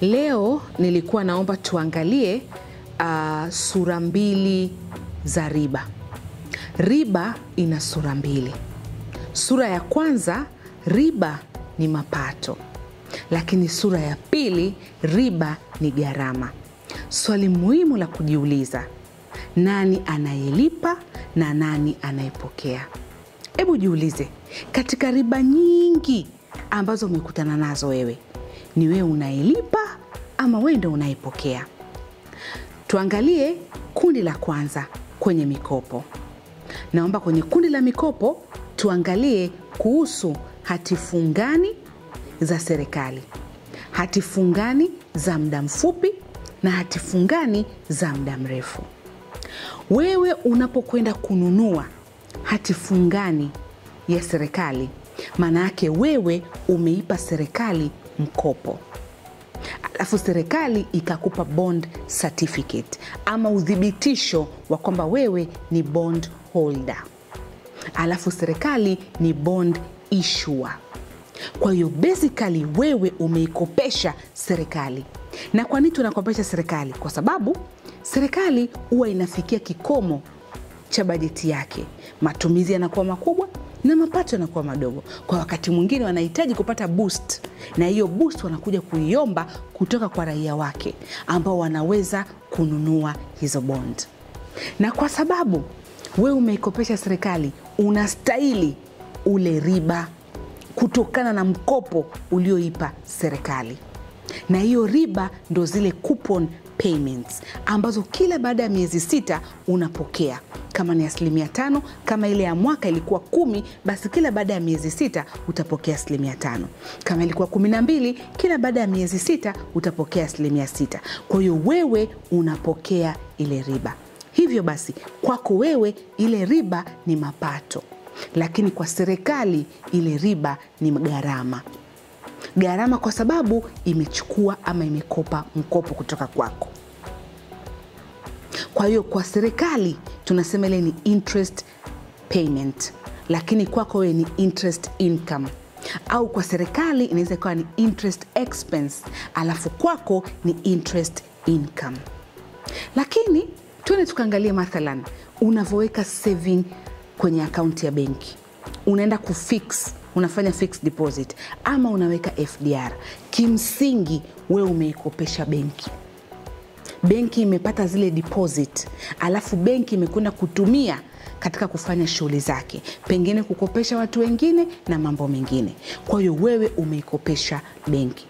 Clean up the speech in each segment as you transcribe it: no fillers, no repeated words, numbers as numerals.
Leo nilikuwa naomba tuangalie sura mbili za riba. Riba ina sura mbili. Sura ya kwanza, riba ni mapato. Lakini sura ya pili, riba ni gharama. Swali muhimu la kujiuliza, nani anayelipa na nani anayepokea? Hebu jiulize, katika riba nyingi ambazo umekutana nazo wewe, ni wewe unayelipa ama wewe ndio unayepokea? Tuangalie kundi la kwanza kwenye mikopo. Naomba kwenye kundi la mikopo tuangalie kuhusu hati fungani za serikali, hati fungani za muda mfupi na hati fungani za muda mrefu. Wewe unapokwenda kununua hati fungani ya serikali, maana yake wewe umeipa serikali mkopo. Alafu serikali ikakupa bond certificate ama udhibitisho wa kwamba wewe ni bond holder. Alafu serikali ni bond issuer. Kwa hiyo basically wewe umeikopesha serikali. Na kwa nini tunakopesha serikali? Kwa sababu serikali huwa inafikia kikomo cha bajeti yake. Matumizi yanakuwa makubwa na mapato yanakuwa madogo. Kwa wakati mwingine wanahitaji kupata boost, na hiyo boost wanakuja kuiomba kutoka kwa raia wake ambao wanaweza kununua hizo bond. Na kwa sababu wewe umeikopesha serikali, unastahili ule riba kutokana na mkopo ulioipa serikali. Na hiyo riba ndo zile coupon payments ambazo kila baada ya miezi 6 unapokea. Kama ni 5%, kama ile ya mwaka ilikuwa 10, basi kila baada ya miezi 6 utapokea 5%. Kama ilikuwa 12, kila baada ya miezi 6 utapokea 6%. Kwa hiyo wewe unapokea ile riba. Hivyo basi kwako wewe ile riba ni mapato, lakini kwa serikali ile riba ni gharama. Gharama kwa sababu imechukua ama imekopa mkopo kutoka kwako. Kwa hiyo kwa serikali tunasema ile ni interest payment, lakini kwako wewe ni interest income. Au kwa serikali inaweza kuwa ni interest expense, alafu kwako ni interest income. Lakini tuende tukaangalia mathalan unavoweka saving kwenye akaunti ya benki. Unaenda kufix, unafanya fixed deposit ama unaweka FDR. Kimsingi wewe umeikopesha benki. Benki imepata zile deposit, alafu benki imekwenda kutumia katika kufanya shughuli zake, pengine kukopesha watu wengine na mambo mengine. Kwa hiyo wewe umeikopesha benki.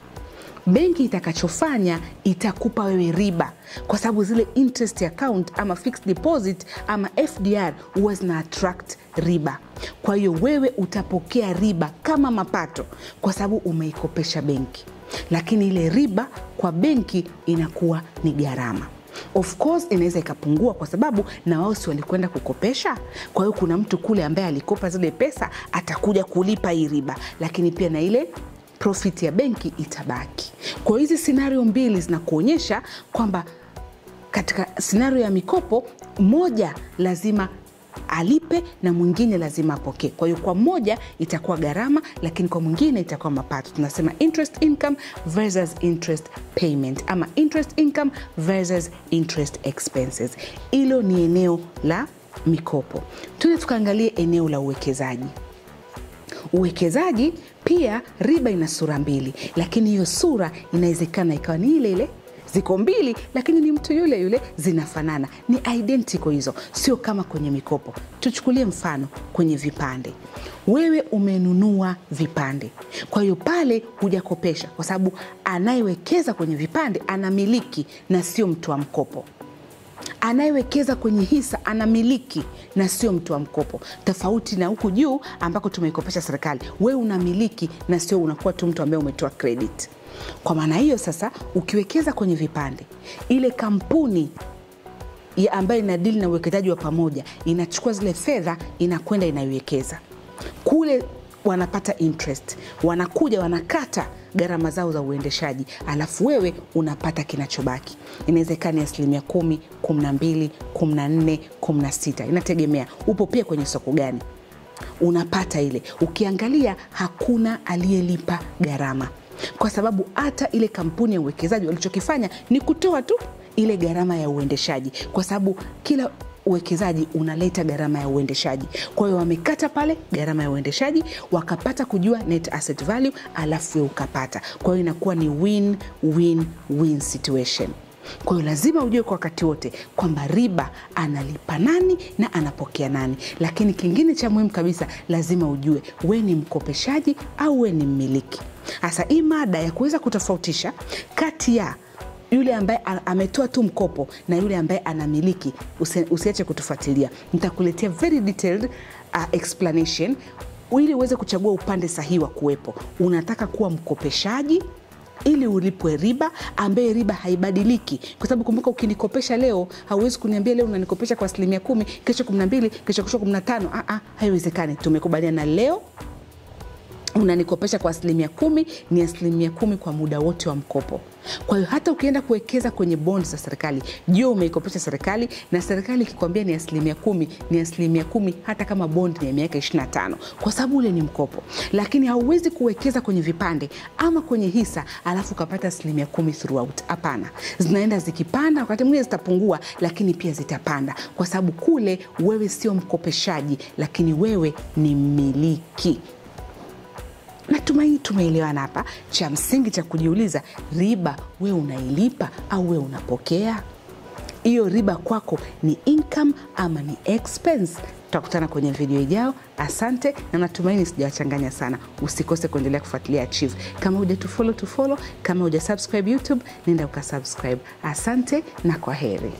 Benki itakachofanya itakupa wewe riba, kwa sababu zile interest account ama fixed deposit ama FDR huwa zina attract riba. Kwa hiyo wewe utapokea riba kama mapato kwa sababu umeikopesha benki. Lakini ile riba kwa benki inakuwa ni gharama. Of course inaweza ikapungua kwa sababu na wao si walikwenda kukopesha. Kwa hiyo kuna mtu kule ambaye alikopa zile pesa atakuja kulipa hii riba, lakini pia na ile profit ya benki itabaki. Kwa hizi scenario mbili zinakuonyesha kwamba katika scenario ya mikopo, moja lazima alipe na mwingine lazima apokee. Kwa hiyo kwa moja itakuwa gharama, lakini kwa mwingine itakuwa mapato. Tunasema interest income versus interest payment ama interest income versus interest expenses. Hilo ni eneo la mikopo. Tuende tukaangalie eneo la uwekezaji. Uwekezaji pia riba ina sura mbili, lakini hiyo sura inawezekana ikawa ni ile ile. Ziko mbili lakini ni mtu yule yule, zinafanana, ni identical hizo, sio kama kwenye mikopo. Tuchukulie mfano kwenye vipande. Wewe umenunua vipande. Kwa hiyo pale hujakopesha kwa sababu anayewekeza kwenye vipande anamiliki na sio mtu wa mkopo. Anayewekeza kwenye hisa anamiliki na sio mtu wa mkopo. Tofauti na huku juu ambako tumeikopesha serikali, wewe unamiliki na sio unakuwa tu mtu ambaye umetoa credit. Kwa maana hiyo sasa ukiwekeza kwenye vipande, ile kampuni ya ambayo inadili na uwekezaji wa pamoja inachukua zile fedha inakwenda inaiwekeza. Kule wanapata interest, wanakuja wanakata gharama zao za uendeshaji, alafu wewe unapata kinachobaki. Inawezekana 10%, 12%, 14%, 16%, inategemea upo pia kwenye soko gani. Unapata ile. Ukiangalia hakuna aliyelipa gharama. kwa sababu hata ile kampuni ya uwekezaji walichokifanya ni kutoa tu ile gharama ya uendeshaji, kwa sababu kila uwekezaji unaleta gharama ya uendeshaji. Kwa hiyo wamekata pale gharama ya uendeshaji, wakapata kujua net asset value, alafu ukapata. Kwa hiyo inakuwa ni win-win-win situation. Kwa hiyo lazima ujue kwa wakati wote kwamba riba analipa nani na anapokea nani. Lakini kingine cha muhimu kabisa, lazima ujue we ni mkopeshaji au we ni mmiliki. Hasa hii mada ya kuweza kutofautisha kati ya yule ambaye ametoa tu mkopo na yule ambaye anamiliki, usiache kutufuatilia. Nitakuletea very detailed explanation ili uweze kuchagua upande sahihi wa kuwepo. Unataka kuwa mkopeshaji ili ulipwe riba ambaye riba haibadiliki, kwa sababu kumbuka, ukinikopesha leo hauwezi kuniambia leo unanikopesha kwa 10%, kesho 12%, kesho 15%. Haiwezekani. Tumekubaliana leo unanikopesha kwa 10%, ni 10% kwa muda wote wa mkopo. Kwa hiyo hata ukienda kuwekeza kwenye bonds za serikali, jua umeikopesha serikali, na serikali ikikwambia ni 10%, ni 10% hata kama bond ni ya miaka 25, kwa sababu ule ni mkopo. Lakini hauwezi kuwekeza kwenye vipande ama kwenye hisa alafu ukapata 10% throughout. Hapana. Zinaenda zikipanda, wakati mwingine zitapungua, lakini pia zitapanda, kwa sababu kule wewe sio mkopeshaji, lakini wewe ni mmiliki. Natumaini tumeelewana hapa. Cha msingi cha kujiuliza, riba we unailipa au we unapokea? Hiyo riba kwako ni income ama ni expense? Tutakutana kwenye video ijayo. Asante, na natumaini sijawachanganya sana. Usikose kuendelea kufuatilia Achieve. Kama hujatufollow, kama hujasubscribe YouTube, nenda ukasubscribe. Asante na kwaheri.